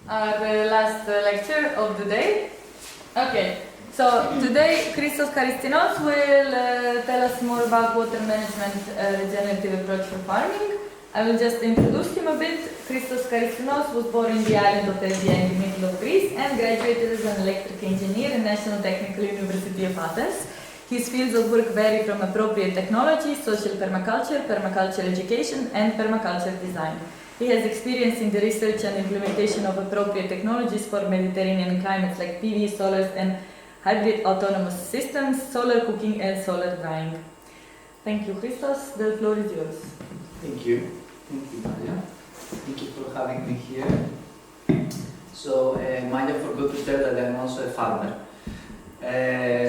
our last lecture of the day. Okay, so today Christos Karystinos will tell us more about water management regenerative approach for farming. I will just introduce him a bit. Christos Karystinos was born in the island of Zlarin in the middle of Greece and graduated as an electric engineer in National Technical University of Athens. His fields of work vary from appropriate technology, social permaculture, permaculture education, and permaculture design. He has experience in the research and implementation of appropriate technologies for Mediterranean climates like PV, solars, and hybrid autonomous systems, solar cooking, and solar drying. Thank you, Christos. The floor is yours. Thank you. Thank you, Maria. Thank you for having me here. So, Maria forgot to tell that I'm also a farmer.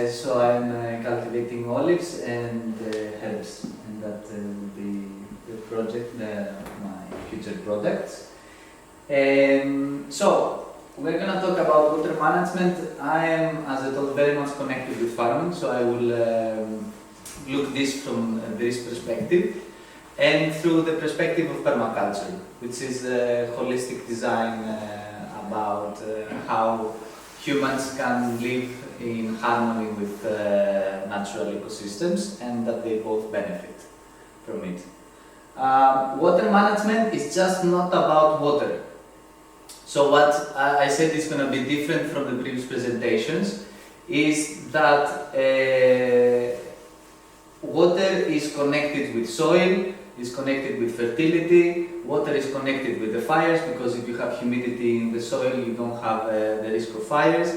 So I'm cultivating olives and herbs, and that will be the project, my future products. So we're going to talk about water management. I am, as I told, very much connected with farming, so I will look this from this perspective and through the perspective of permaculture, which is holistic design about how humans can live in harmony with natural ecosystems and that they both benefit from it. Water management is just not about water. So what I said is going to be different from the previous presentations is that water is connected with soil, is connected with fertility, water is connected with the fires, because if you have humidity in the soil you don't have the risk of fires.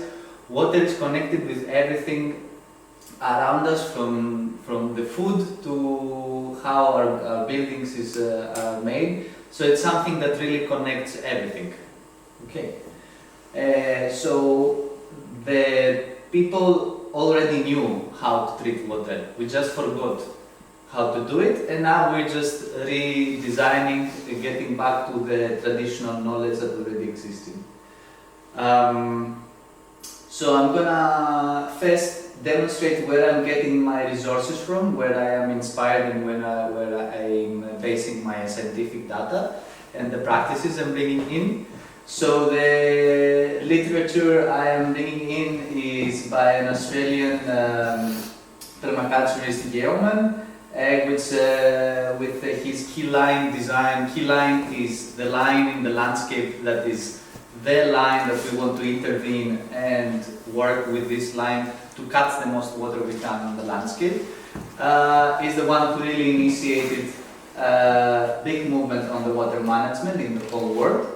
Water is connected with everything around us, from the food to how our buildings are made. So it's something that really connects everything. Okay. So the people already knew how to treat water. We just forgot how to do it, and now we're just redesigning, getting back to the traditional knowledge that already existed. So I'm gonna first demonstrate where I'm getting my resources from, where I am inspired, and where I'm basing my scientific data and the practices I'm bringing in. So the literature I am bringing in is by an Australian permaculturist, Yeoman, which with his key line design. Key line is the line in the landscape that is the line that we want to intervene and work with this line to catch the most water we can on the landscape. Is the one who really initiated big movement on the water management in the whole world.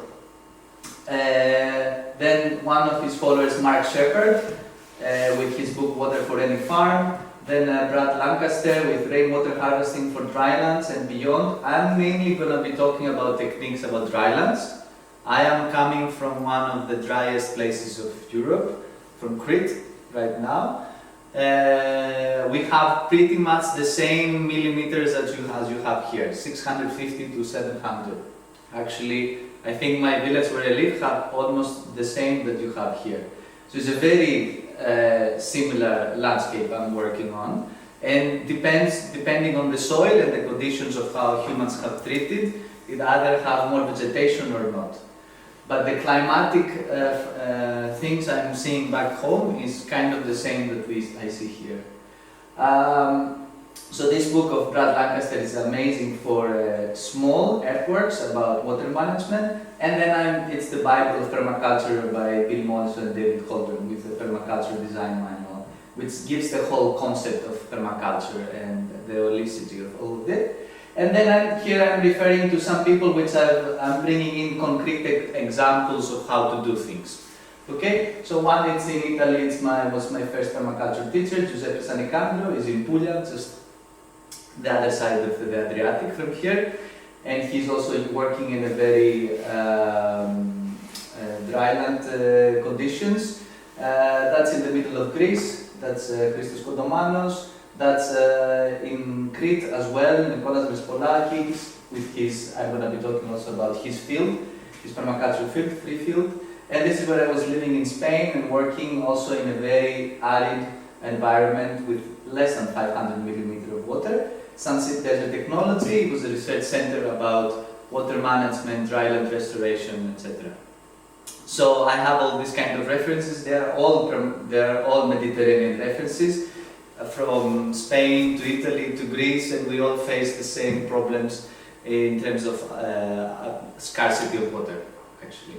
Then one of his followers, Mark Shepard, with his book Water for Any Farm. Then Brad Lancaster with rainwater harvesting for drylands and beyond. I'm mainly going to be talking about techniques about drylands. I am coming from one of the driest places of Europe, from Crete, right now. We have pretty much the same millimeters as you have here, 650 to 700. Actually, I think my village where I live have almost the same that you have here. So it's a very similar landscape I'm working on, and depending on the soil and the conditions of how humans have treated, it either have more vegetation or not. But the climatic things I'm seeing back home is kind of the same that I see here. So this book of Brad Lancaster is amazing for small earthworks about water management, and then it's the Bible of permaculture by Bill Monson and David Holden with the permaculture design manual, which gives the whole concept of permaculture and the holisticity of all of it. And then I'm referring to some people which I'm bringing in concrete examples of how to do things. Okay, so one is in Italy, was my first permaculture teacher, Giuseppe Sanicandro, is in Puglia, just the other side of the Adriatic from here, and he's also working in a very dryland conditions. That's in the middle of Greece. That's Christos Kodomanos. That's in Crete as well, Nicolas Vespolakis, with his, I'm going to be talking also about his field, his permaculture field, free field. And this is where I was living in Spain and working also in a very arid environment with less than 500 millimeters of water. Sunset Desert Technology, it was a research center about water management, dryland restoration, etc. So I have all these kind of references. They are all Mediterranean references, from Spain to Italy to Greece, and we all face the same problems in terms of scarcity of water, actually.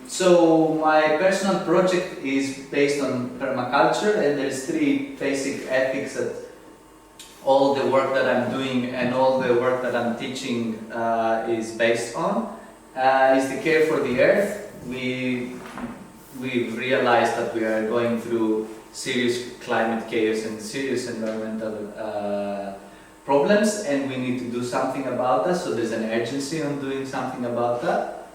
So my personal project is based on permaculture, and there's three basic ethics that all the work that I'm doing and all the work that I'm teaching is based on. Is the care for the earth. We've realized that we are going through serious climate chaos and serious environmental problems, and we need to do something about that, so there's an urgency on doing something about that.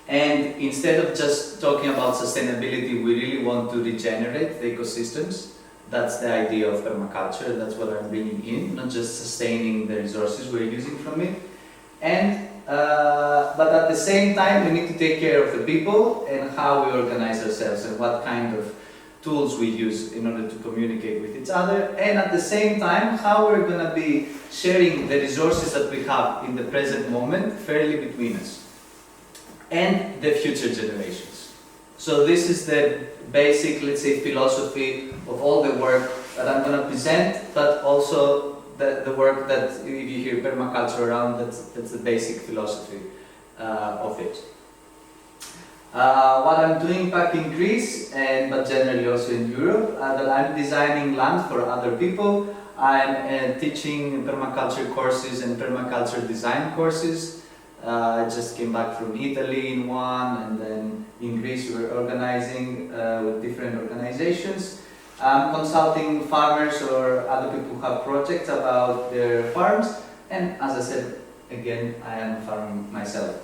And instead of just talking about sustainability, we really want to regenerate the ecosystems. That's the idea of permaculture, that's what I'm bringing in, not just sustaining the resources we're using from it. And but at the same time, we need to take care of the people and how we organize ourselves and what kind of tools we use in order to communicate with each other, and at the same time how we're going to be sharing the resources that we have in the present moment fairly between us and the future generations. So this is the basic, let's say, philosophy of all the work that I'm going to present, but also the work that, if you hear permaculture around, that's the basic philosophy of it. What I'm doing back in Greece, but generally also in Europe, that I'm designing land for other people. I'm teaching permaculture courses and permaculture design courses. I just came back from Italy in one, and then in Greece we're organizing with different organizations. I'm consulting farmers or other people who have projects about their farms, and as I said, again, I am a farmer myself.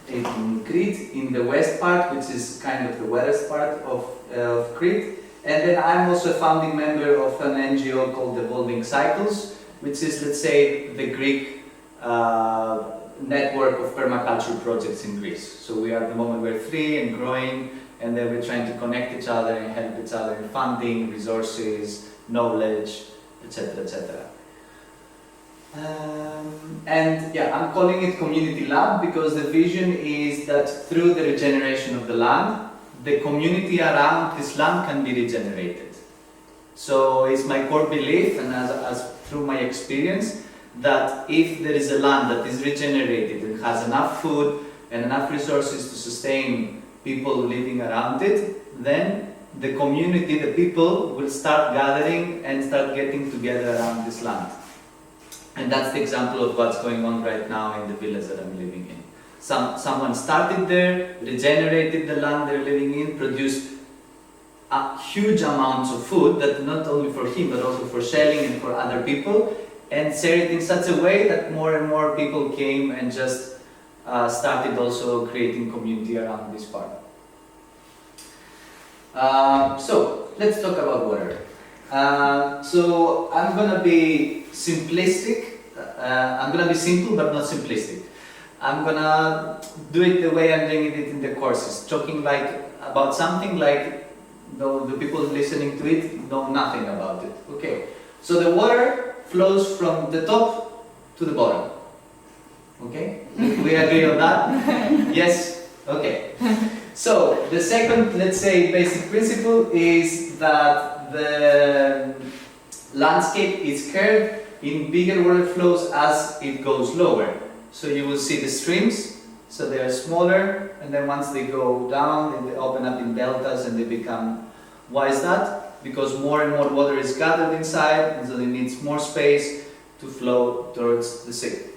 In Crete, in the west part, which is kind of the wettest part of Crete, and then I'm also a founding member of an NGO called Evolving Cycles, which is, let's say, the Greek network of permaculture projects in Greece. So we are at the moment, we're 3 and growing, and then we're trying to connect each other and help each other in funding, resources, knowledge, etc., etc. And yeah, I'm calling it Community Lab because the vision is that through the regeneration of the land, the community around this land can be regenerated. So it's my core belief, and as through my experience, that if there is a land that is regenerated and has enough food and enough resources to sustain people living around it, then the community, the people will start gathering and start getting together around this land. And that's the example of what's going on right now in the village that I'm living in. Someone started there, regenerated the land they're living in, produced huge amounts of food that not only for him but also for selling and for other people, and shared it in such a way that more and more people came and just started also creating community around this farm. So let's talk about water. So I'm gonna be simplistic. I'm gonna be simple but not simplistic. I'm gonna do it the way I'm doing it in the courses, talking about something like the people listening to it know nothing about it. Okay. So the water flows from the top to the bottom. Okay? We agree on that? Yes? Okay. So the second, let's say, basic principle is that the landscape is curved in bigger water flows as it goes lower. So you will see the streams, so they are smaller, and then once they go down, they open up in deltas and they become. Why is that? Because more and more water is gathered inside, and so it needs more space to flow towards the sea.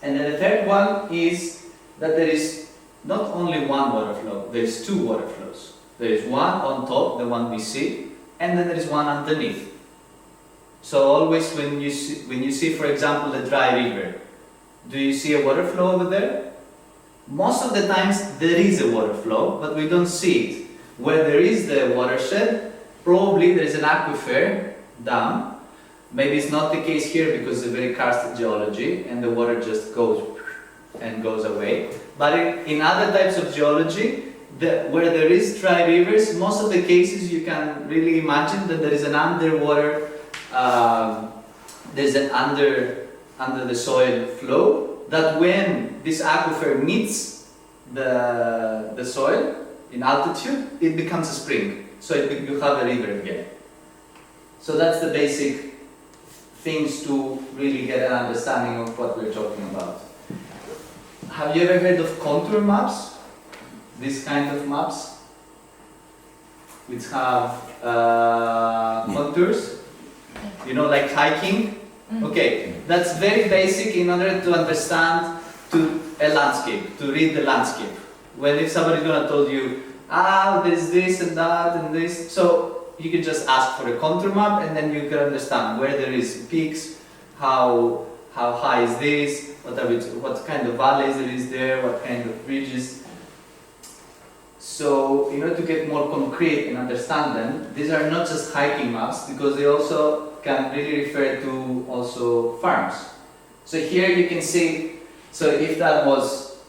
And then the third one is that there is not only one water flow, there is 2 water flows. There is one on top, the one we see, and then there is one underneath. So always when you see, for example, a dry river, do you see a water flow over there? Most of the times there is a water flow, but we don't see it. Where there is the watershed, probably there is an aquifer dam. Maybe it's not the case here because it's a very karstic geology and the water just goes and goes away. But in other types of geology, where there is dry rivers, most of the cases you can really imagine that there is an underwater, there's an under the soil flow that when this aquifer meets the soil in altitude, it becomes a spring. So you have a river again. So that's the basic things to really get an understanding of what we're talking about. Have you ever heard of contour maps? This kind of maps, which have contours, you know, like hiking. Okay, that's very basic in order to understand a landscape, to read the landscape. When if somebody's gonna tell you, there's this and that and this, so you can just ask for a contour map and then you can understand where there is peaks, how high is this, what kind of valleys there is there, what kind of ridges. So in order to get more concrete and understand them, these are not just hiking maps because they also can really refer to also farms. So here you can see, so if that was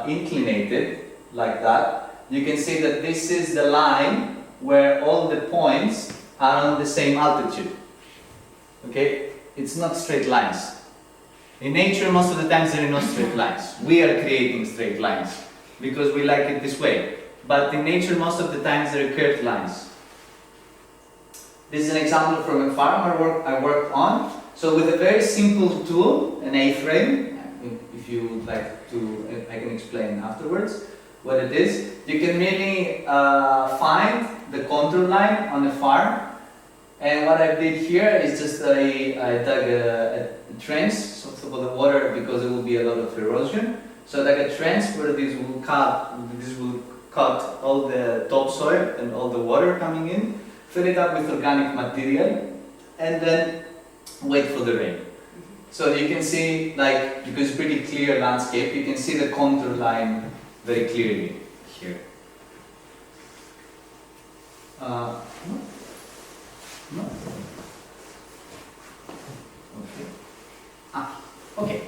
inclinated like that, you can see that this is the line where all the points are on the same altitude. Okay? It's not straight lines. In nature, most of the times there are no straight lines. We are creating straight lines because we like it this way. But in nature, most of the times there are curved lines. This is an example from a farm I worked on. So with a very simple tool, an A-frame, if you would like to, I can explain afterwards what it is. You can really find the contour line on a farm. And what I did here is just I dug a trench so for the water because there will be a lot of erosion. So I dug a trench where this will cut all the topsoil and all the water coming in, fill it up with organic material, and then wait for the rain. So you can see, like, because it's pretty clear landscape, you can see the contour line very clearly here. No? Okay. Okay.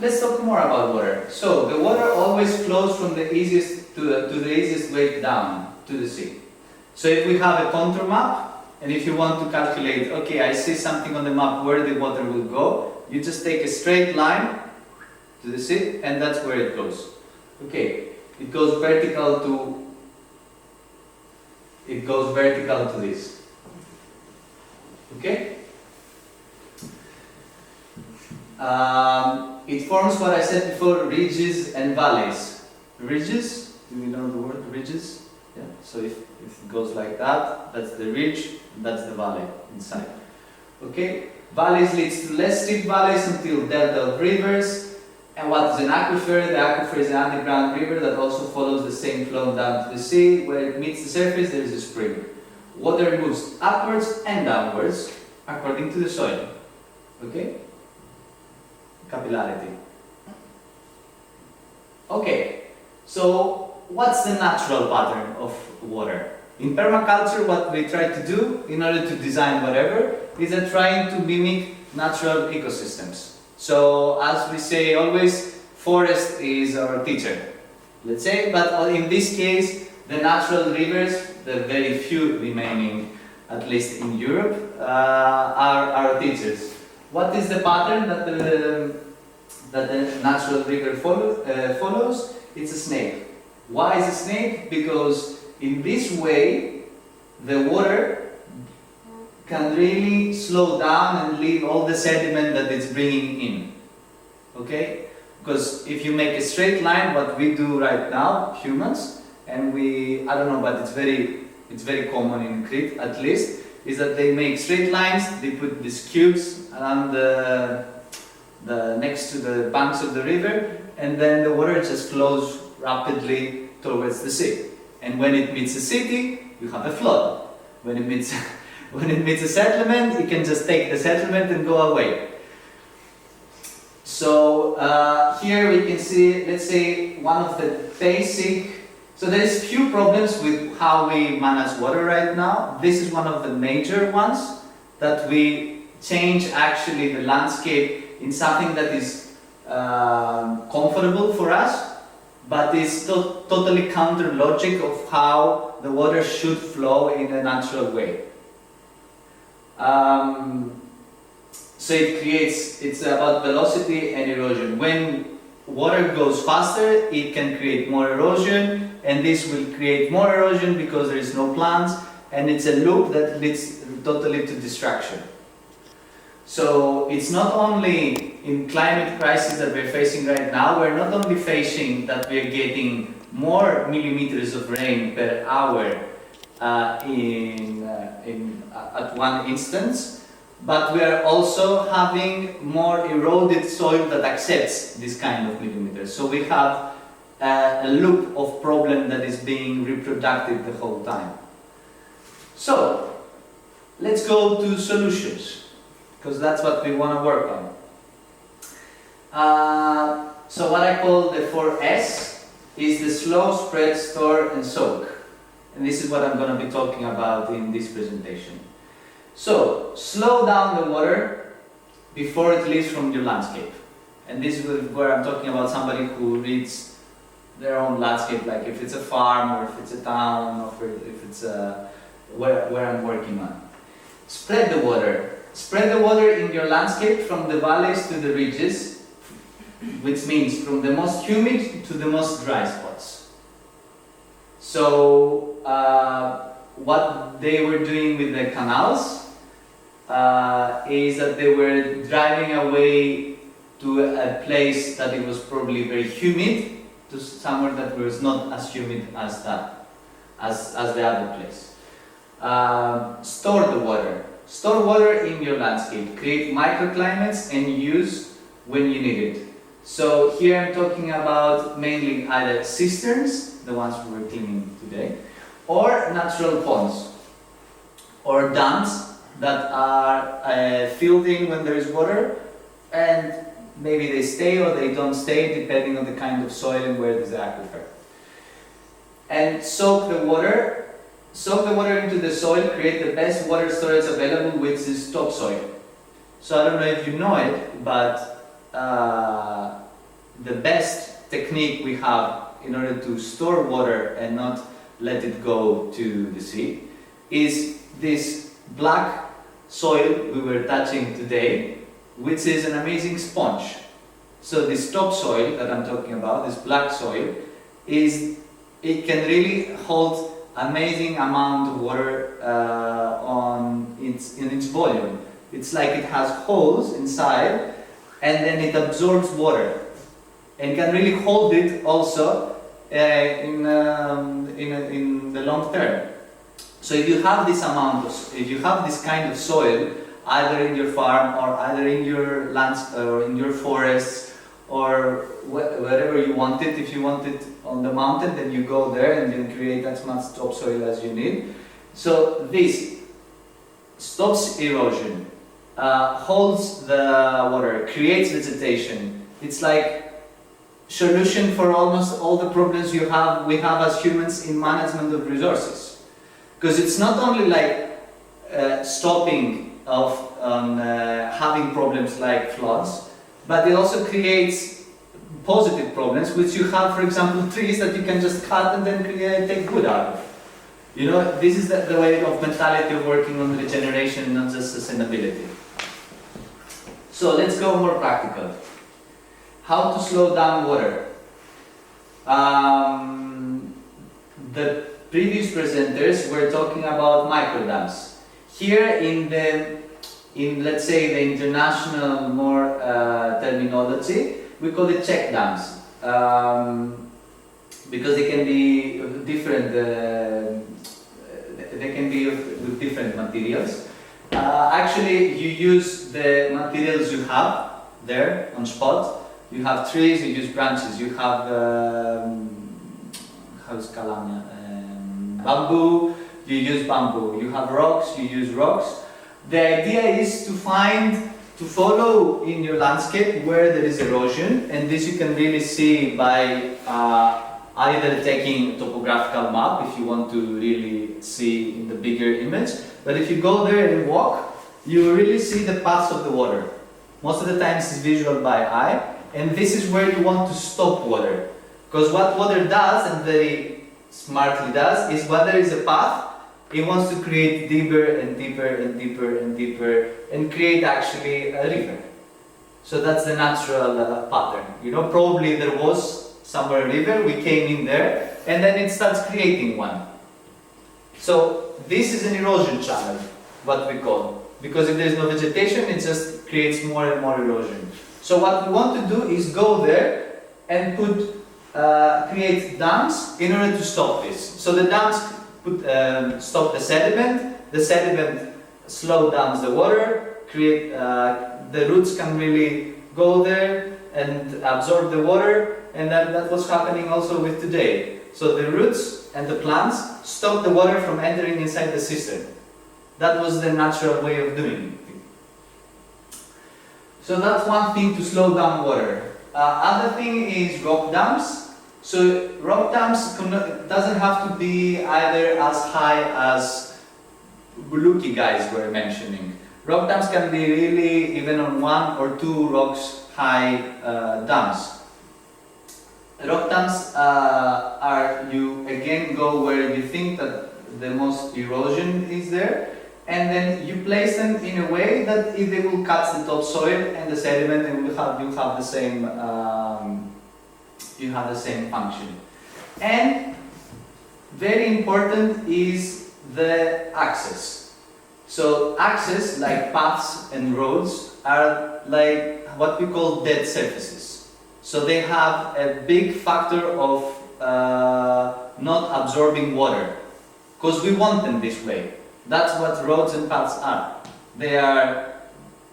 Let's talk more about water. So the water always flows from the easiest to the easiest way down to the sea. So if we have a contour map, and if you want to calculate, okay, I see something on the map where the water will go, you just take a straight line to the sea, and that's where it goes. Okay, it goes vertical to this. Okay? It forms what I said before, ridges and valleys. Ridges, do we know the word ridges? Yeah. So if it goes like that, that's the ridge, that's the valley inside. Okay? Valleys leads to less steep valleys until delta of rivers. And what is an aquifer? The aquifer is an underground river that also follows the same flow down to the sea. Where it meets the surface, there is a spring. Water moves upwards and downwards according to the soil. Okay? Capillarity. Okay, so what's the natural pattern of water? In permaculture, what we try to do in order to design whatever is trying to mimic natural ecosystems. So as we say always, forest is our teacher, let's say, but in this case, the natural rivers, the very few remaining, at least in Europe, are our teachers. What is the pattern that the natural river follows? It's a snake. Why is a snake? Because in this way, the water can really slow down and leave all the sediment that it's bringing in. Okay? Because if you make a straight line, what we do right now, humans, and I don't know, but it's very common in Crete at least, is that they make straight lines, they put these cubes around next to the banks of the river, and then the water just flows rapidly towards the sea. And when it meets a city, you have a flood. When it meets a settlement, you can just take the settlement and go away. So here we can see, let's say, one of the basic. So there's few problems with how we manage water right now. This is one of the major ones, that we change actually the landscape in something that is comfortable for us, but is totally counter logic of how the water should flow in a natural way. So So it's about velocity and erosion. When water goes faster, it can create more erosion, and this will create more erosion because there is no plants, and it's a loop that leads totally to destruction. So it's not only in climate crisis that we're facing right now, we're not only facing that we're getting more millimeters of rain per hour at one instance, but we are also having more eroded soil that accepts this kind of millimeters. So we have a loop of problem that is being reproductive the whole time. So let's go to solutions, because that's what we want to work on. So what I call the 4S is the slow, spread, store and soak. And this is what I'm going to be talking about in this presentation. So, slow down the water before it leaves from your landscape. And this is where I'm talking about somebody who reads their own landscape, like if it's a farm or if it's a town or if it's where I'm working on. Spread the water. Spread the water in your landscape from the valleys to the ridges, which means from the most humid to the most dry spots. So, what they were doing with the canals is that they were driving away to a place that it was probably very humid to somewhere that was not as humid as that, as the other place. Store the water. Store water in your landscape. Create microclimates and use when you need it. So here I'm talking about mainly either cisterns, the ones we were cleaning today, or natural ponds, or dams that are filled in when there is water, and maybe they stay or they don't stay depending on the kind of soil and where there's the aquifer. And soak the water into the soil, create the best water storage available, which is topsoil. So I don't know if you know it, but the best technique we have in order to store water and not let it go to the sea is this black soil we were touching today, which is an amazing sponge. So this topsoil that I'm talking about, this black soil, it can really hold amazing amount of water in its volume. It's like it has holes inside, and then it absorbs water and can really hold it also in the long term. So if you have this kind of soil, either in your farm or either in your lands or in your forests or wherever you want it, if you want it on the mountain, then you go there and then create as much topsoil as you need. So this stops erosion, holds the water, creates vegetation. It's like solution for almost all the problems we have as humans in management of resources. Because it's not only like stopping of having problems like floods, but it also creates positive problems, which you have, for example, trees that you can just cut and then take wood out of. You know, this is the way of mentality of working on regeneration, not just sustainability. So let's go more practical. How to slow down water. The previous presenters were talking about microdams. Here in let's say the international more terminology, we call it check dams, because they can be different. They can be with different materials. Actually, you use the materials you have there on spot. You have trees, you use branches. You have bamboo, you use bamboo. You have rocks, you use rocks. The idea is to follow in your landscape where there is erosion, and this you can really see by either taking a topographical map if you want to really see in the bigger image, but if you go there and walk, you really see the paths of the water. Most of the time it's visual by eye, and this is where you want to stop water. Because what water does, and very smartly does, is when there is a path, it wants to create deeper and deeper and deeper and deeper and create actually a river. So that's the natural pattern. You know, probably there was somewhere a river, we came in there, and then it starts creating one. So this is an erosion channel, what we call, because if there's no vegetation, it just creates more and more erosion. So what we want to do is go there and create dams in order to stop this. So the dams stop the sediment slow down the water, create the roots can really go there and absorb the water, and that's what's happening also with today. So the roots and the plants stop the water from entering inside the cistern. That was the natural way of doing it. So that's one thing to slow down water. Other thing is rock dams. So rock dams doesn't have to be either as high as Buluki guys were mentioning. Rock dams can be really even on 1 or 2 rocks high dams. Rock dams you again go where you think that the most erosion is there, and then you place them in a way that if they will catch the topsoil and the sediment, and you have the same function. And very important is the access. So access, like paths and roads, are like what we call dead surfaces. So they have a big factor of not absorbing water, because we want them this way. That's what roads and paths are. They are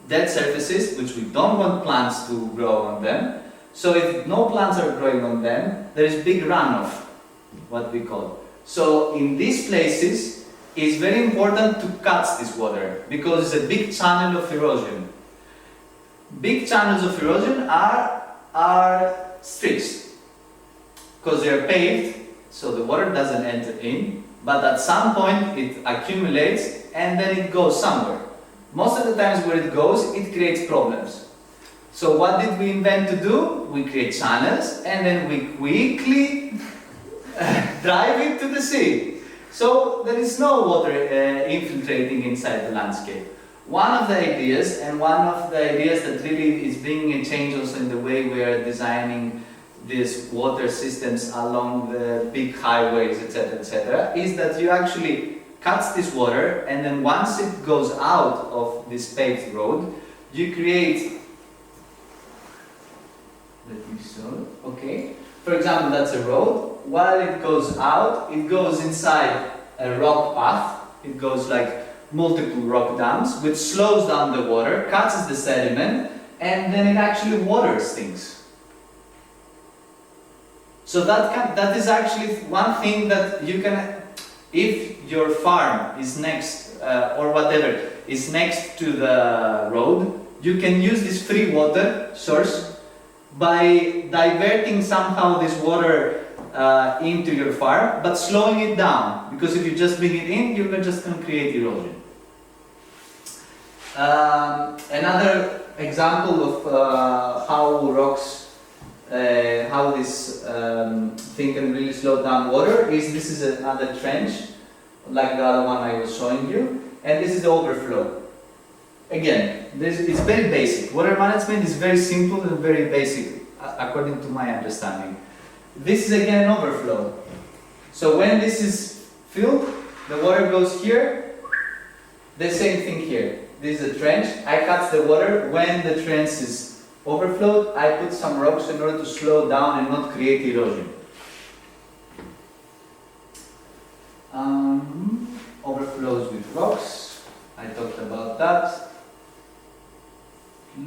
dead surfaces which we don't want plants to grow on them. So if no plants are growing on them, there is big runoff, what we call. So in these places, it's very important to cut this water because it's a big channel of erosion. Big channels of erosion are streets, because they are paved, so the water doesn't enter in, but at some point it accumulates and then it goes somewhere. Most of the times where it goes, it creates problems. So what did we invent to do? We create channels and then we quickly drive it to the sea. So there is no water infiltrating inside the landscape. One of the ideas that really is bringing a change also in the way we are designing these water systems along the big highways, etc., is that you actually cut this water, and then once it goes out of this paved road, you create. Let me show it. Okay. For example, that's a road. While it goes out, it goes inside a rock path. It goes like multiple rock dams, which slows down the water, catches the sediment, and then it actually waters things. So that is actually one thing that you can, if your farm is next, or whatever, is next to the road, you can use this free water source by diverting somehow this water into your farm, but slowing it down, because if you just bring it in, you're just going to create erosion. Another example of how rocks, how this thing can really slow down water is this is another trench, like the other one I was showing you, and this is the overflow. Again, it's very basic. Water management is very simple and very basic, according to my understanding. This is again an overflow. So when this is filled, the water goes here. The same thing here. This is a trench. I cut the water. When the trench is overflowed, I put some rocks in order to slow down and not create erosion. Overflows with rocks. I talked about that.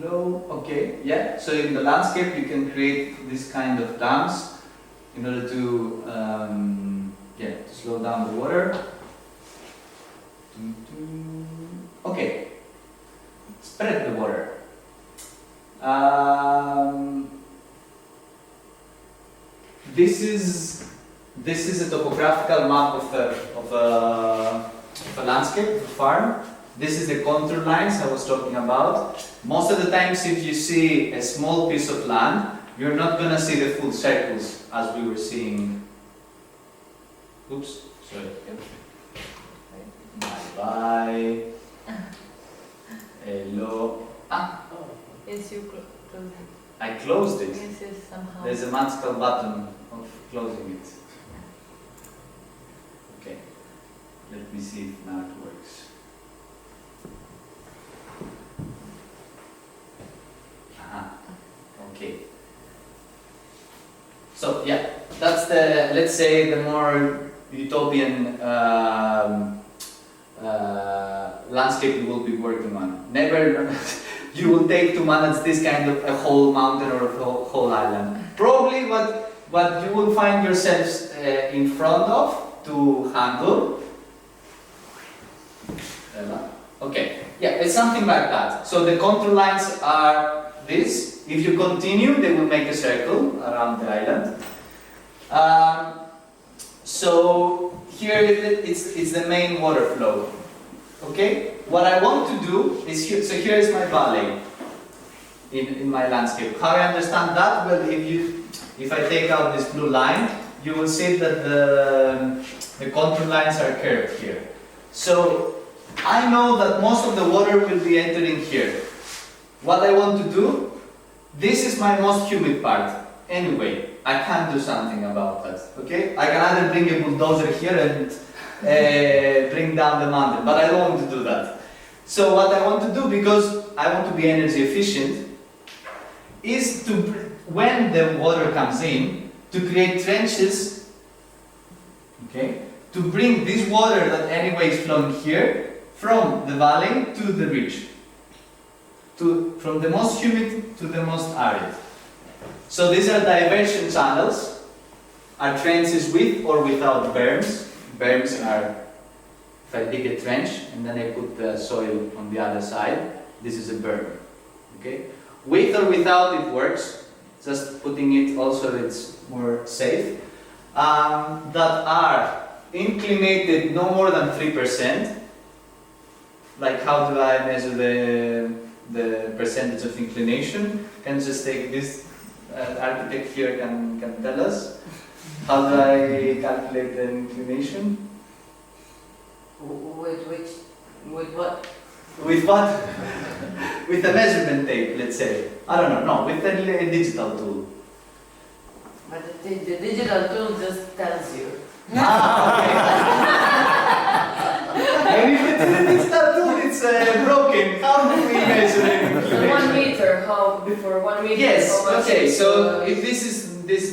Low. Okay. Yeah. So in the landscape, you can create this kind of dams in order to to slow down the water. Okay, spread the water. This is a topographical map of a landscape, of a farm. This is the contour lines I was talking about. Most of the times, if you see a small piece of land, you're not going to see the full circles as we were seeing. Oops, sorry. Bye. Hello. Yes, you close it. I closed it. Yes, yes, somehow. There's a magical button of closing it. Okay. Let me see if now it works. Okay. So yeah, that's the, let's say, the more utopian landscape we will be working on. Never you will take to manage this kind of a whole mountain or a whole island. Probably what you will find yourselves in front of to handle. Okay, yeah, it's something like that. So the contour lines are this. If you continue, they will make a circle around the island. So here it's the main water flow. Okay? What I want to do is here, so here is my valley in my landscape. How I understand that? Well, if I take out this blue line, you will see that the contour lines are curved here. So I know that most of the water will be entering here. What I want to do, this is my most humid part. Anyway, I can't do something about that. Okay? I can either bring a bulldozer here and bring down the mountain, but I don't want to do that. So what I want to do, because I want to be energy efficient, is to, when the water comes in, to create trenches, okay, to bring this water that anyway is flowing here from the valley to the ridge, from the most humid to the most arid. So these are diversion channels, are trenches with or without berms. Berms are, if I dig a trench and then I put the soil on the other side, this is a berm. Okay? With or without it works, just putting it also it's more safe. That are inclinated no more than 3%. Like how do I measure the percentage of inclination? Can just take this, architect here can tell us. How do I calculate the inclination? With what? With what? With a measurement tape, let's say. I don't know, no, with a digital tool. But the digital tool just tells you. And if it's a digital tool, it's broken. How do we measure inclination? 1 meter, how, before 1 meter? Yes, how much okay, is, so if this is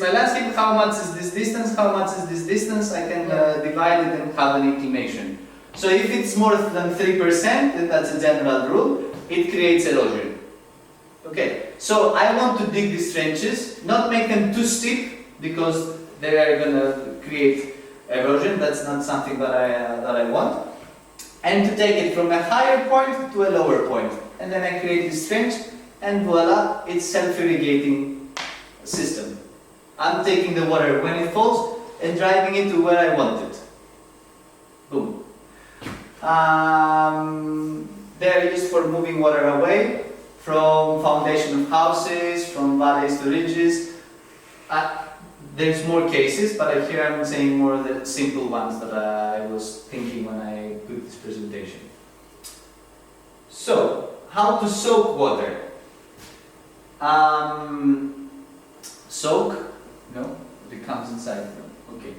my landscape, how much is this distance, how much is this distance, I can divide it and have an inclination. So if it's more than 3%, then that's a general rule, it creates erosion. Okay, so I want to dig these trenches, not make them too steep, because they are going to create erosion, that's not something that I want. And to take it from a higher point to a lower point. And then I create this trench, and voila, it's self-irrigating system. I'm taking the water when it falls and driving it to where I want it. Boom. They're used for moving water away from foundation of houses, from valleys to ridges. There's more cases, but here I'm saying more the simple ones that I was thinking when I put this presentation. So, how to soak water? Soak? No, it comes inside. Okay.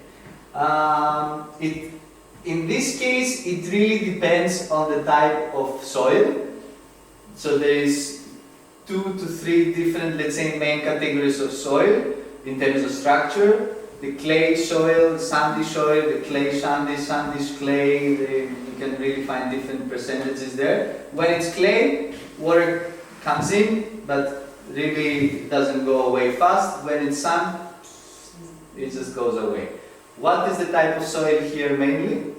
In this case, it really depends on the type of soil. So there is 2 to 3 different, let's say, main categories of soil in terms of structure. The clay soil, the sandy soil, the clay sandy clay. You can really find different percentages there. When it's clay, water comes in, but really it doesn't go away fast. When it's sand, it just goes away. What is the type of soil here mainly?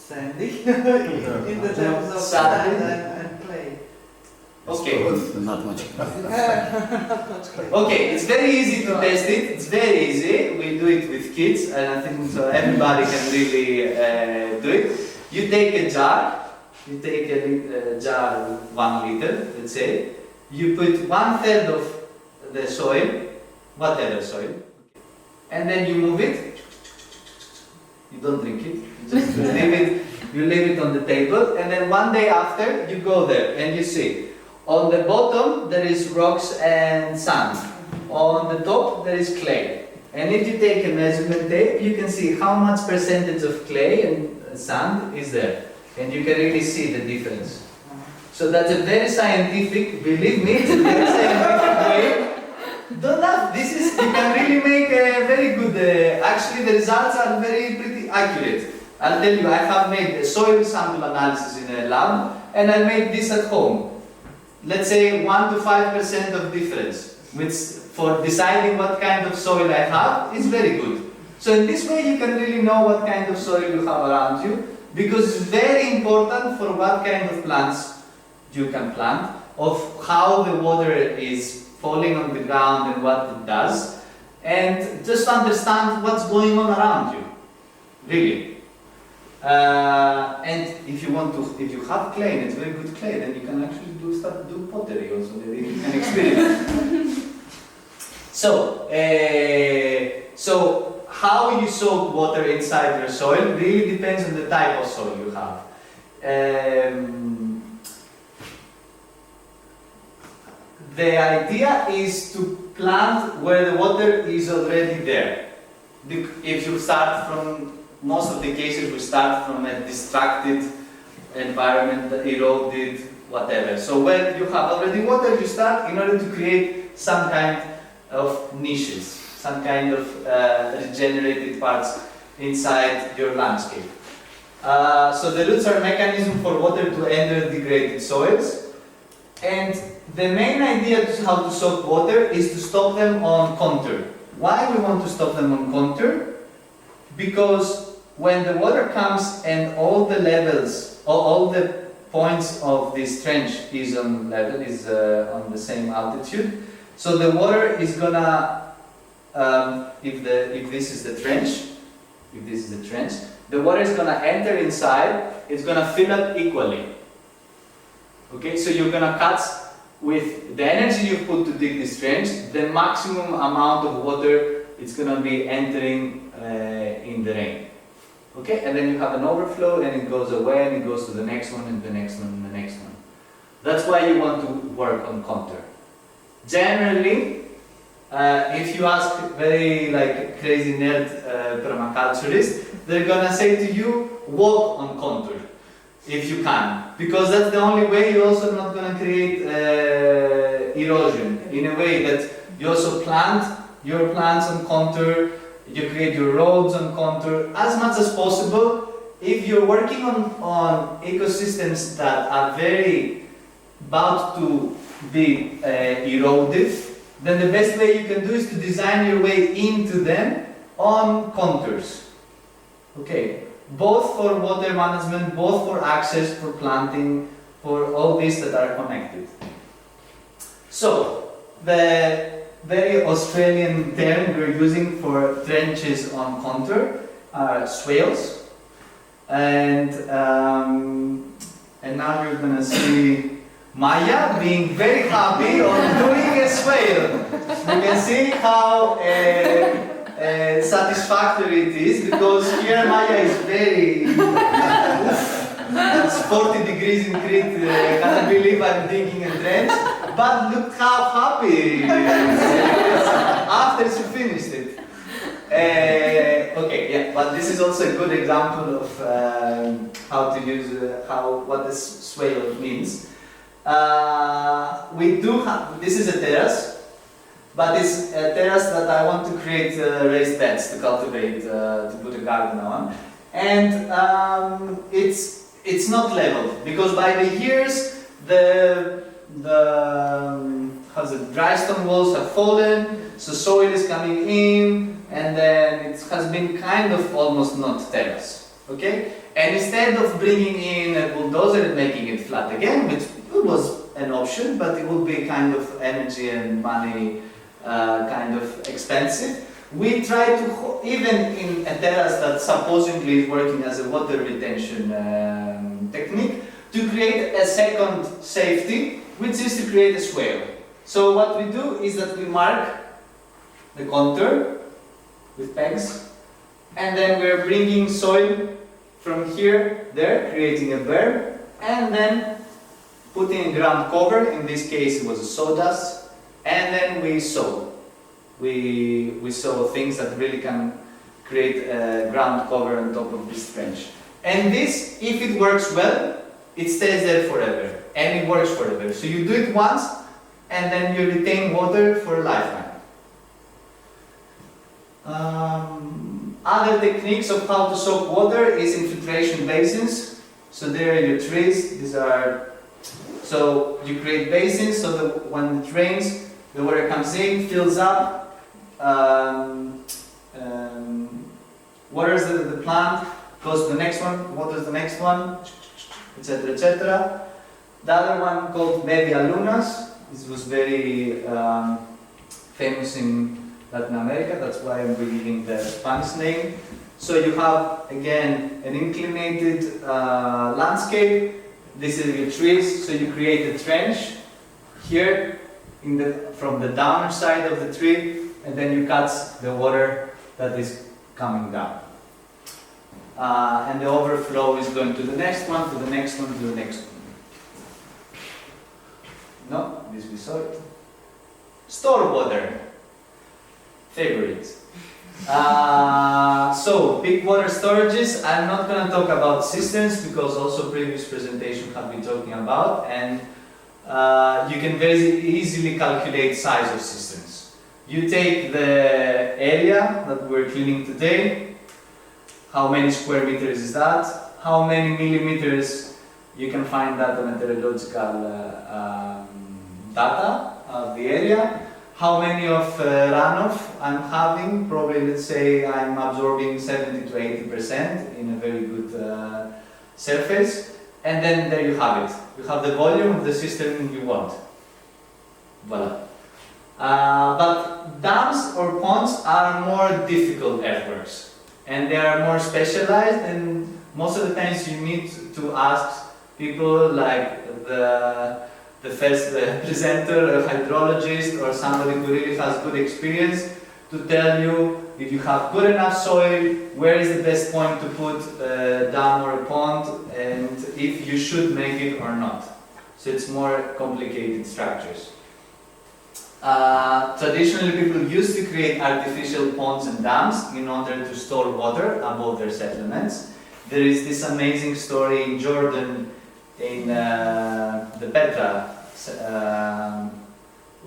Sandy, in the terms of sand and clay. Okay. Not much. Okay, it's very easy to test it. It's very easy. We do it with kids, and I think so everybody can really do it. You take a jar. You take a jar with 1 liter, let's say. You put 1/3 of the soil, whatever soil, and then you move it, You don't drink it. You just leave it. You leave it on the table, and then one day after you go there and you see. On the bottom there is rocks and sand. On the top there is clay. And if you take a measurement tape, you can see how much percentage of clay and sand is there. And you can really see the difference. So that's a very scientific, believe me, it's a very scientific way. Don't laugh, this is, you can really make a very good, actually the results are pretty accurate. I'll tell you, I have made a soil sample analysis in a lab, and I made this at home. Let's say 1 to 5% of difference, which for deciding what kind of soil I have is very good. So in this way you can really know what kind of soil you have around you, because it's very important for what kind of plants you can plant, of how the water is falling on the ground and what it does, and just understand what's going on around you, really. And if you have clay, and it's very good clay, then you can actually start to do pottery also, that you can experience. So how you soak water inside your soil really depends on the type of soil you have. The idea is to plant where the water is already there. If you start from, most of the cases we start from a distracted environment, eroded, whatever. So when you have already water, you start in order to create some kind of niches, some kind of regenerated parts inside your landscape. So the roots are a mechanism for water to enter degraded soils, and the main idea to how to soak water is to stop them on contour. Why we want to stop them on contour? Because when the water comes and all the levels, all the points of this trench is on level, is on the same altitude, so the water is gonna, if this is the trench, the water is gonna enter inside. It's gonna fill up equally. Okay, so you're gonna cut with the energy you put to dig this trench, the maximum amount of water it's gonna be entering in the rain. Okay, and then you have an overflow, and it goes away, and it goes to the next one, and the next one, and the next one. That's why you want to work on contour. Generally, if you ask very crazy nerd permaculturists, they're gonna say to you, walk on contour, if you can, because that's the only way you're also not gonna create erosion, in a way that you also plant your plants on contour, you create your roads on contour, as much as possible. If you're working on ecosystems that are very about to be erosive, then the best way you can do is to design your way into them on contours. Okay, both for water management, both for access, for planting, for all these that are connected. So, the very Australian term we're using for trenches on contour are swales, and now you're gonna see Maya being very happy on doing a swale. You can see how satisfactory it is, because here Maya is very it's 40 degrees in Crete, I can't believe I'm digging a trench, but look how happy he is after she finished it. Okay, yeah, but this is also a good example of how to use, what the swale means. We do have, this is a terrace, but it's a terrace that I want to create raised beds to cultivate, to put a garden on. And it's not leveled, because by the years the dry stone walls have fallen, so soil is coming in, and then it has been kind of almost not terrace. Okay? And instead of bringing in a bulldozer and making it flat again, which was an option, but it would be kind of energy and money kind of expensive, we try to, even in a terrace that supposedly is working as a water retention technique, to create a second safety, which is to create a swale. So what we do is that we mark the contour with pegs, and then we're bringing soil from here, there, creating a berm, and then putting a ground cover. In this case it was a sawdust, and then we sow. We sow things that really can create a ground cover on top of this trench. And this, if it works well, it stays there forever, and it works forever. So you do it once, and then you retain water for a lifetime. Other techniques of how to soak water is infiltration basins. So there are your trees. So you create basins so that when it rains, the water comes in, fills up, waters the plant, goes to the next one, waters the next one, etc., etc. The other one called Media Lunas. This was very famous in Latin America, that's why I'm giving the Spanish name. So you have, again, an inclinated landscape. These are your trees, so you create a trench here from the down side of the tree, and then you cut the water that is coming down. And the overflow is going to the next one, to the next one, to the next one. No, this we saw it. Store water. Favorite. So, big water storages. I'm not going to talk about cisterns because also previous presentation have been talking about, and you can very easily calculate size of cisterns. You take the area that we're cleaning today, how many square meters is that, how many millimeters, you can find that on meteorological data of the area. How many of runoff I'm having, probably let's say I'm absorbing 70 to 80% in a very good surface, and then there you have it. You have the volume of the cistern you want. Voila. But dams or ponds are more difficult earthworks, and they are more specialized, and most of the times you need to ask people like the first presenter, a hydrologist, or somebody who really has good experience to tell you if you have good enough soil, where is the best point to put a dam or a pond, and if you should make it or not. So it's more complicated structures. Traditionally, people used to create artificial ponds and dams in order to store water above their settlements. There is this amazing story in Jordan, in the Petra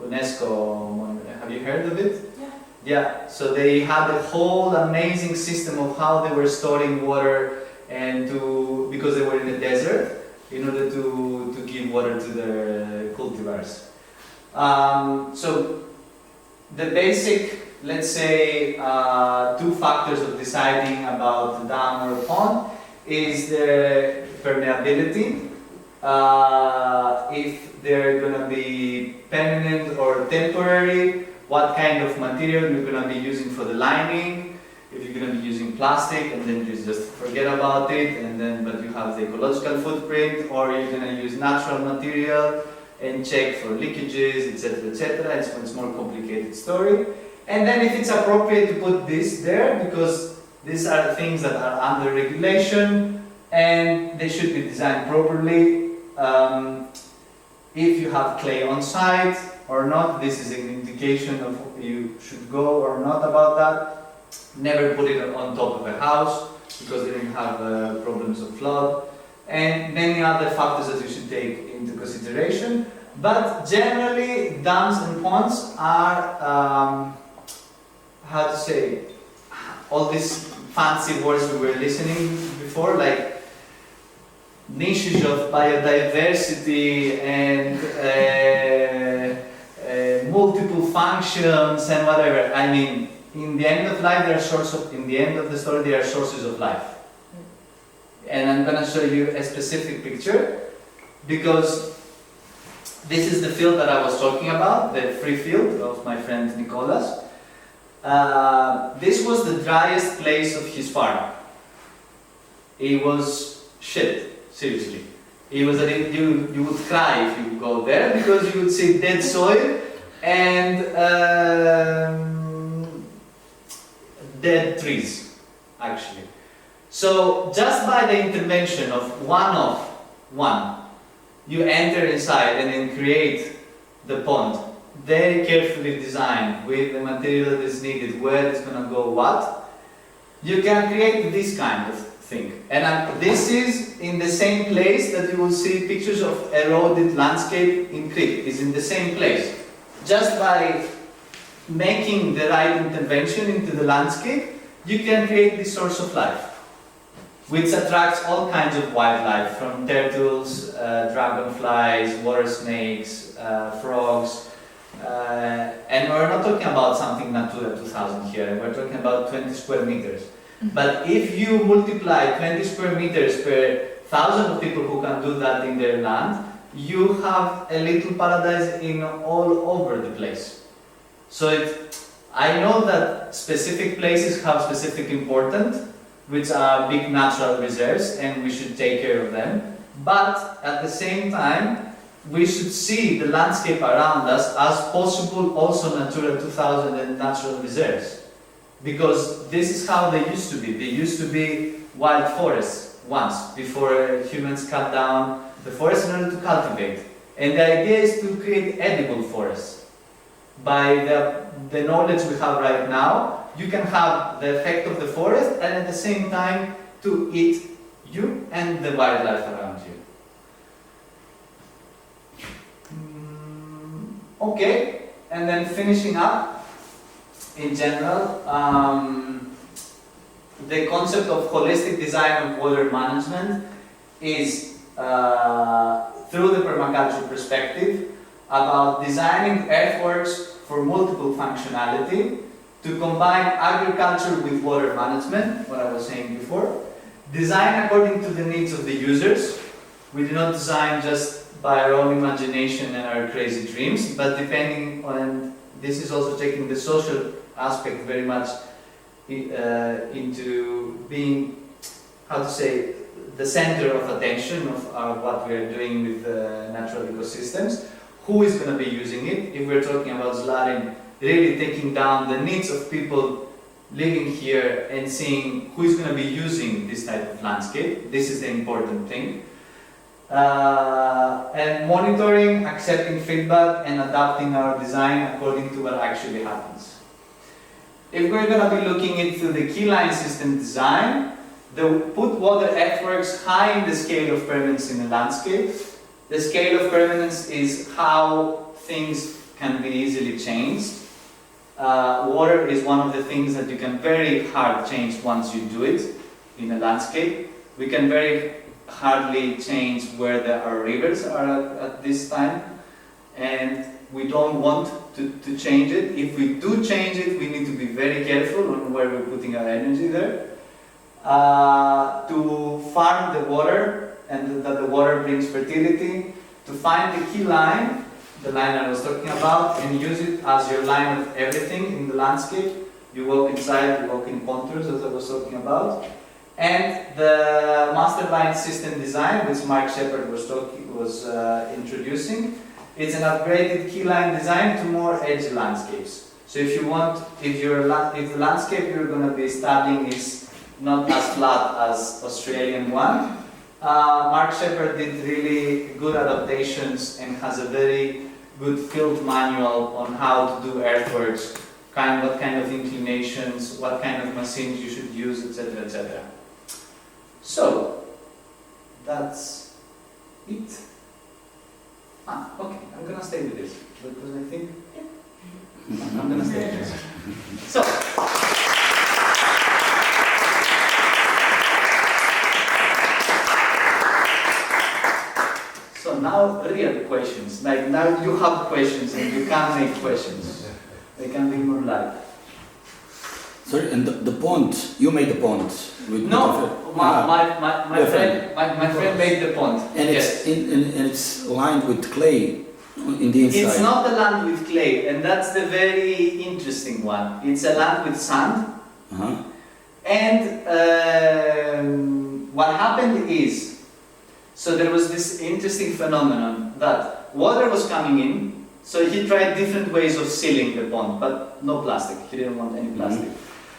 UNESCO. Have you heard of it? Yeah. Yeah. So they had a whole amazing system of how they were storing water, and because they were in the desert, in order to give water to their cultivars. So the basic, let's say, two factors of deciding about the dam or a pond is the permeability. If they're going to be permanent or temporary, what kind of material you're going to be using for the lining. If you're going to be using plastic and then you just forget about it, but you have the ecological footprint, or you're going to use natural material and check for leakages, etc., etc. It's a more complicated story. And then if it's appropriate to put this there, because these are things that are under regulation and they should be designed properly. If you have clay on site or not, this is an indication of you should go or not about that. Never put it on top of a house because then you have problems of flood, and many other factors that you should take into consideration. But generally, dams and ponds are, how to say, all these fancy words we were listening before, like niches of biodiversity and multiple functions and whatever. I mean, in the end of life, in the end of the story, there are sources of life. And I'm going to show you a specific picture, because this is the field that I was talking about, the free field of my friend Nicolas. This was the driest place of his farm. It was shit. Seriously. It was that you would cry if you go there, because you would see dead soil and dead trees. actually. So just by the intervention of one, you enter inside and then create the pond, very carefully designed with the material that is needed, where it's going to go what, you can create this kind of thing. And this is in the same place that you will see pictures of eroded landscape in Crete, is in the same place. Just by making the right intervention into the landscape, you can create this source of life, which attracts all kinds of wildlife, from turtles, dragonflies, water snakes, frogs, and we're not talking about something Natura 2000 here, we're talking about 20 square meters. But if you multiply 20 square meters per 1,000 of people who can do that in their land, you have a little paradise in all over the place. So I know that specific places have specific importance, which are big natural reserves, and we should take care of them. But at the same time, we should see the landscape around us as possible also Natura 2000 and natural reserves. Because this is how they used to be. They used to be wild forests once, before humans cut down the forest in order to cultivate. And the idea is to create edible forests. By the knowledge we have right now, you can have the effect of the forest and at the same time to eat you and the wildlife around you. Okay, and then finishing up, in general, the concept of holistic design of water management is, through the permaculture perspective, about designing earthworks for multiple functionality to combine agriculture with water management, what I was saying before. Design according to the needs of the users. We do not design just by our own imagination and our crazy dreams, but depending on, this is also taking the social aspect very much into being, how to say, the center of attention of what we are doing with natural ecosystems. Who is going to be using it? If we're talking about Zlarin, really taking down the needs of people living here and seeing who is going to be using this type of landscape. This is the important thing. And monitoring, accepting feedback and adapting our design according to what actually happens. If we're going to be looking into the keyline system design, put water earthworks high in the scale of permanence in the landscape. The scale of permanence is how things can be easily changed. Water is one of the things that you can very hard change once you do it in a landscape. We can very hardly change where our rivers are at this time, and we don't want to change it. If we do change it, we need to be very careful on where we're putting our energy there. To farm the water, and that the water brings fertility, to find the key line, the line I was talking about, and use it as your line of everything in the landscape. You walk inside, you walk in contours, as I was talking about. And the master line system design, which Mark Shepard was introducing, it's an upgraded key line design to more edgy landscapes. So if you want, if the landscape you're going to be studying is not as flat as Australian one, Mark Shepard did really good adaptations and has a very good field manual on how to do earthworks, what kind of inclinations, what kind of machines you should use, etc., etc. So, that's it. Okay, I'm gonna stay with this because I think I'm gonna stay with this. So, now real questions. Like now you have questions and you can make questions. They can be more live. Sorry, and the pond, you made the pond? No, my friend made the pond. And yes. It's lined with clay in the inside. It's not a land with clay, and that's the very interesting one. It's a land with sand. And what happened is, so there was this interesting phenomenon that water was coming in, so he tried different ways of sealing the pond, but no plastic. He didn't want any plastic.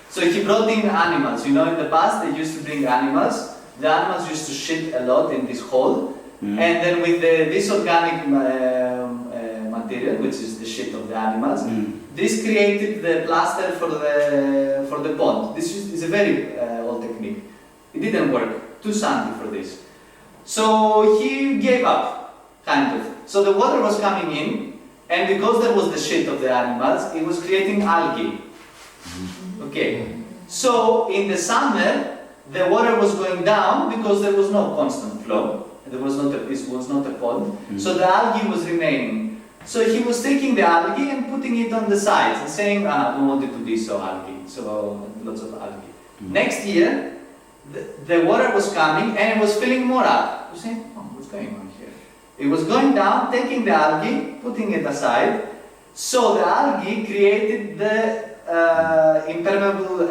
So he brought in animals. You know, in the past they used to bring animals. The animals used to shit a lot in this hole, and then with this organic material, which is the shit of the animals, this created the plaster for the pond. This is a very old technique. It didn't work. Too sandy for this. So he gave up, kind of. So the water was coming in, and because there was the shit of the animals, it was creating algae. Okay. So in the summer, the water was going down because there was no constant flow. This was not a pond. So the algae was remaining. So he was taking the algae and putting it on the sides and saying, I don't want it to be so algae, so lots of algae. Next year, the water was coming and it was filling more up. You say, what's going on here? It was going down, taking the algae, putting it aside. So the algae created the impermeable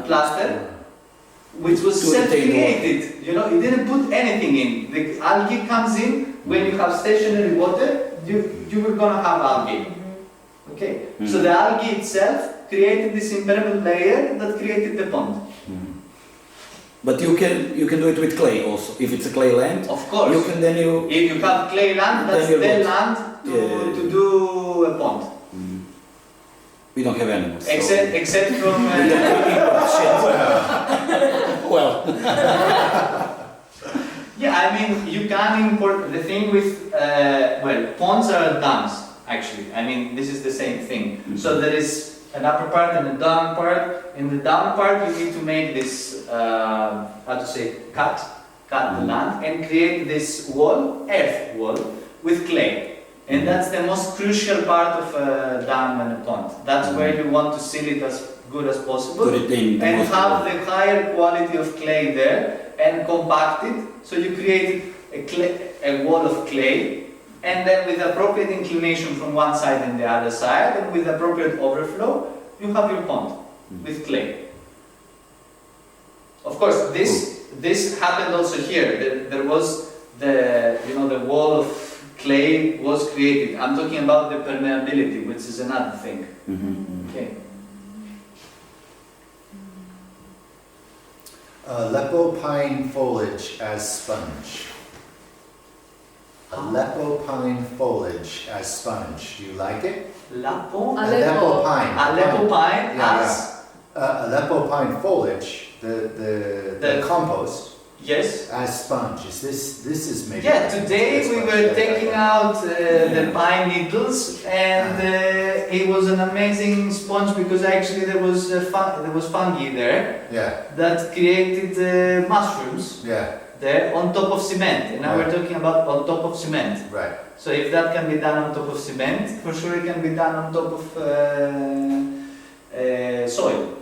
plaster, which was self-created. You know, it didn't put anything in. The algae comes in when you have stationary water. You were gonna have algae. Okay. So the algae itself created this impermeable layer that created the pond. But you can do it with clay also. If it's a clay land, of course. You can then if you have clay land, that's the land to do a pond. We don't have animals. Except from well. Yeah, I mean, you can import. The thing with ponds are dams. Actually, I mean, this is the same thing. So there is an upper part and a down part. In the down part, you need to make this, cut the land and create this earth wall with clay. And that's the most crucial part of a dam and a pond. That's where you want to seal it as good as possible and have the higher quality of clay there and compact it. So you create a wall of clay, and then with appropriate inclination from one side and the other side, and with appropriate overflow, you have your pond with clay. Of course, this happened also here. There was the wall of clay was created. I'm talking about the permeability, which is another thing. Okay. Aleppo pine foliage as sponge. Aleppo pine foliage as sponge. Do you like it? Aleppo pine. Aleppo pine as Aleppo pine foliage. The compost. Yes. As sponge. This is maybe. Yeah. Today we were taking out the pine needles, and it was an amazing sponge because actually there was fungi there. Yeah. That created mushrooms. Yeah. There on top of cement, and now we're talking about on top of cement. Right. So if that can be done on top of cement, for sure it can be done on top of soil.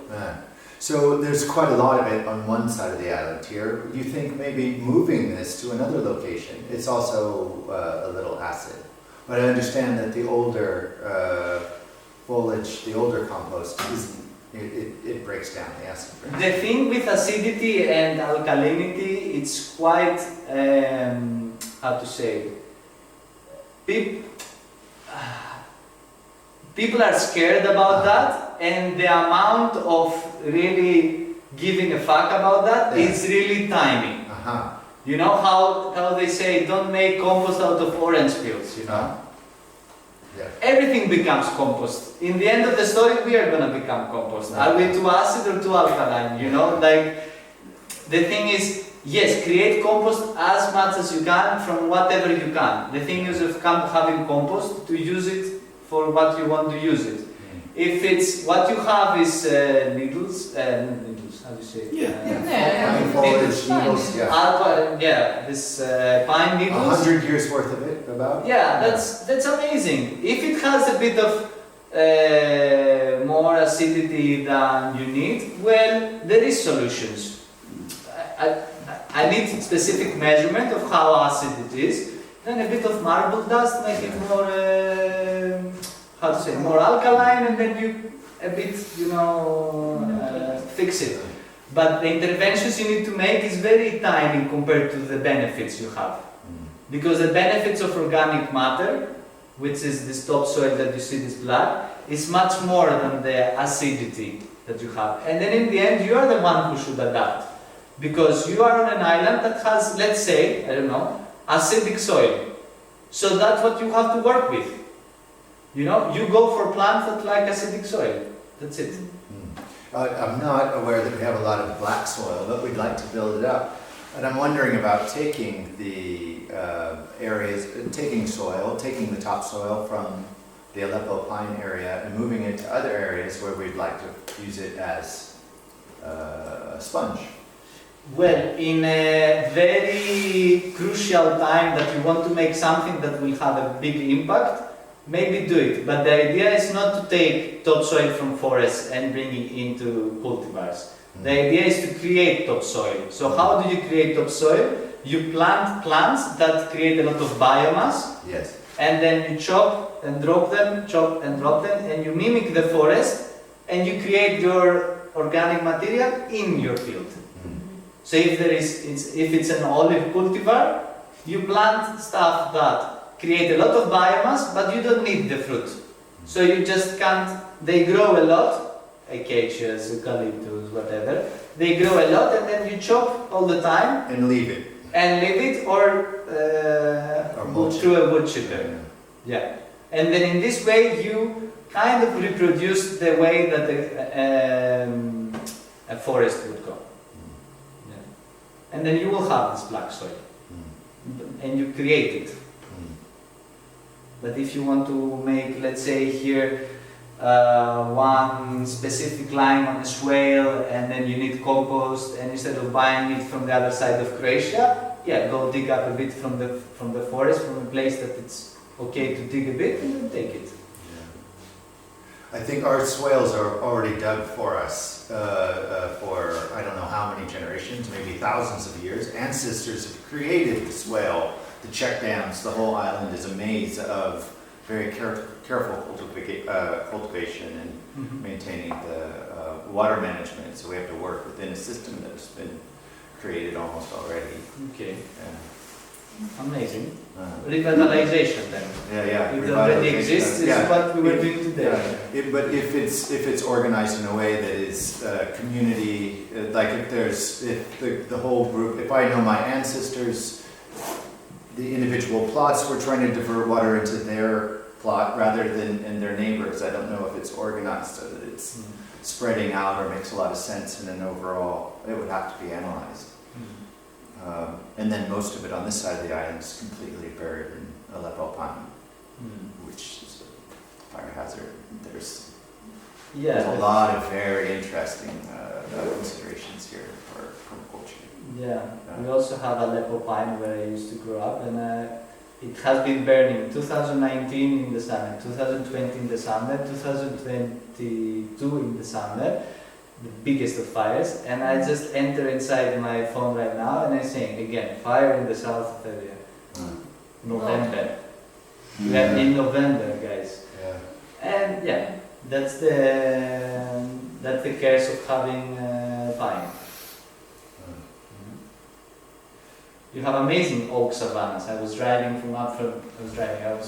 So there's quite a lot of it on one side of the island here. You think maybe moving this to another location? It's also a little acid, but I understand that the older foliage, the older compost, it breaks down the acid. The thing with acidity and alkalinity, it's quite how to say. People are scared about that, and the amount of really giving a fuck about that is really tiny. You know how they say don't make compost out of orange peels, you know? Everything becomes compost. In the end of the story, we are gonna become compost. Are we too acid or too alkaline, you know? Like, the thing is, yes, create compost as much as you can from whatever you can. The thing is of having compost to use it for what you want to use it. If it's what you have is needles, how do you say? Pine foliage needles. This pine needles. 100 years worth of it, about. Yeah, that's amazing. If it has a bit of more acidity than you need, well, there is solutions. I need specific measurement of how acid it is. Then a bit of marble dust make it more, more alkaline, and then you fix it. But the interventions you need to make is very tiny compared to the benefits you have. Because the benefits of organic matter, which is this topsoil that you see this black, is much more than the acidity that you have. And then in the end, you are the one who should adapt. Because you are on an island that has, let's say, I don't know, acidic soil. So that's what you have to work with. You know, you go for plants that like acidic soil. That's it. I'm not aware that we have a lot of black soil, but we'd like to build it up. And I'm wondering about taking the taking the topsoil from the Aleppo pine area and moving it to other areas where we'd like to use it as a sponge. Well, in a very crucial time that you want to make something that will have a big impact, maybe do it. But the idea is not to take topsoil from forests and bring it into cultivars. The idea is to create topsoil. So how do you create topsoil? You plant plants that create a lot of biomass. Yes. And then you chop and drop them, chop and drop them, and you mimic the forest, and you create your organic material in your field. So if it's an olive cultivar, you plant stuff that create a lot of biomass, but you don't need the fruit. So you just can't, they grow a lot, acacias, eucalyptus, whatever, they grow a lot and then you chop all the time. And leave it. Or through a wood chipper. Yeah. And then in this way you kind of reproduce the way that a forest would go. And then you will have this black soil. And you create it. But if you want to make, let's say here, one specific line on a swale, and then you need compost, and instead of buying it from the other side of Croatia, yeah, go dig up a bit from the forest, from a place that it's okay to dig a bit, and then take it. I think our swales are already dug for us for I don't know how many generations, maybe thousands of years. Ancestors have created the swale, the check dams. The whole island is a maze of very careful cultivation and maintaining the water management. So we have to work within a system that's been created almost already. Okay. Amazing. Revitalization then. Yeah. If it already exists, is what we were doing today. But if it's organized in a way that is community, like if the whole group, if I know my ancestors, the individual plots were trying to divert water into their plot rather than in their neighbors. I don't know if it's organized so that it's spreading out or makes a lot of sense, and then overall it would have to be analyzed. And then most of it on this side of the island is completely buried in Aleppo pine, which is a fire hazard. There's a lot of very interesting considerations here for permaculture. Yeah, we also have Aleppo pine where I used to grow up, and it has been burning 2019 in the summer, 2020 in the summer, 2022 in the summer. The biggest of fires, and I just enter inside my phone right now and I'm saying again, fire in the south area. November. We are in November, guys. And yeah, that's the curse of having pine. You have amazing oak savannas. I was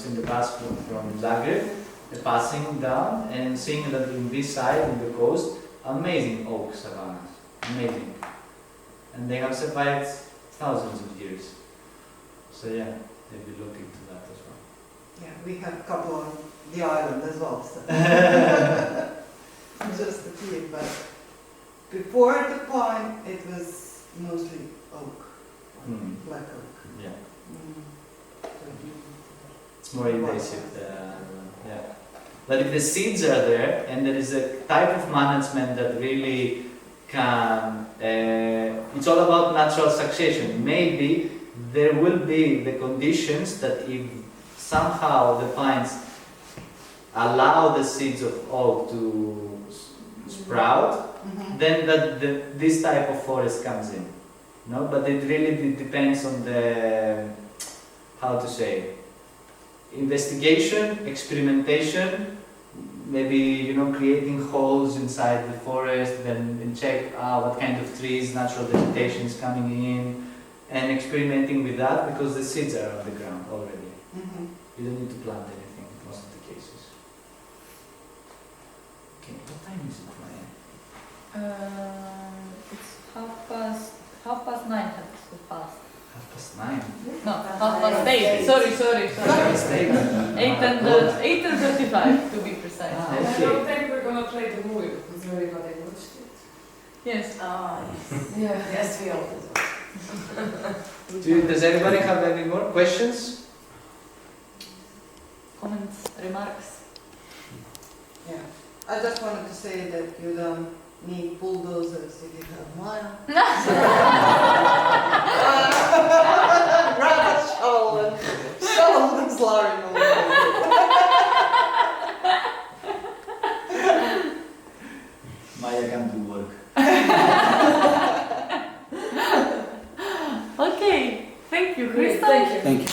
in the bus from Zagreb, passing down and seeing that in this side, in the coast, amazing oak savannas, amazing, and they have survived thousands of years. So yeah, they'll be looking to that as well. Yeah, we have a couple on the island as well. So. Just a few, but before the pine, it was mostly oak, black oak. Yeah, it's more invasive. Yeah. But if the seeds are there and there is a type of management that really can, it's all about natural succession. Maybe there will be the conditions that if somehow the pines allow the seeds of oak to sprout, then this type of forest comes in. No, but it really depends on the, how to say, investigation, experimentation, maybe creating holes inside the forest, then check what kind of trees, natural vegetation is coming in, and experimenting with that because the seeds are on the ground already. You don't need to plant anything in most of the cases. Okay, what time is it, Ryan? It's half past 9 has to pass. 9:30. No, half past 8. Sorry. Mistake. 8:35 to be precise. Ah, And I okay. don't think we're gonna play the movie because everybody watched it. Yes. Ah, yes. Yeah. Yes, we all did. Does anybody have any more questions? Comments, remarks. Yeah. I just wanted to say that you don't need bulldozers if you have one. Grab a shovel and shovel the Zlarin over. Maya can do work. Okay, thank you, Great, Christos. thank you. Thank you.